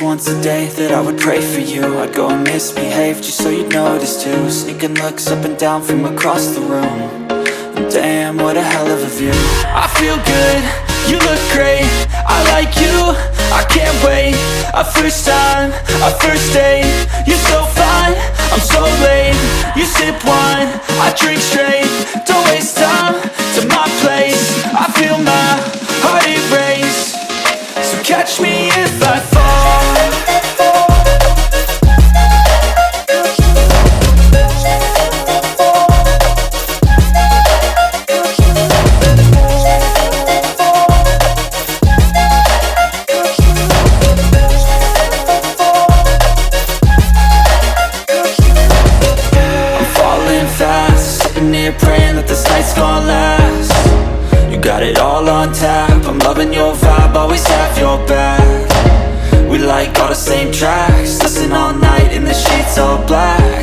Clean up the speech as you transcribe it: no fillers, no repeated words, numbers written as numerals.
least once a day that I would pray for you. I'd go and misbehave just so you'd notice too. Sneaking looks up and down from across the room. And damn, what a hell of a view. I feel good, you look great, I like you, I can't wait. A first time, a first date, you're so fine, I'm so late. You sip wine, I drink straight, don't waste time to my place. I feel my heart erase, so catch me if I fall. Praying that this night's gonna last. You got it all on tap, I'm loving your vibe, always have your back. We like all the same tracks, listen all night in the sheets all black.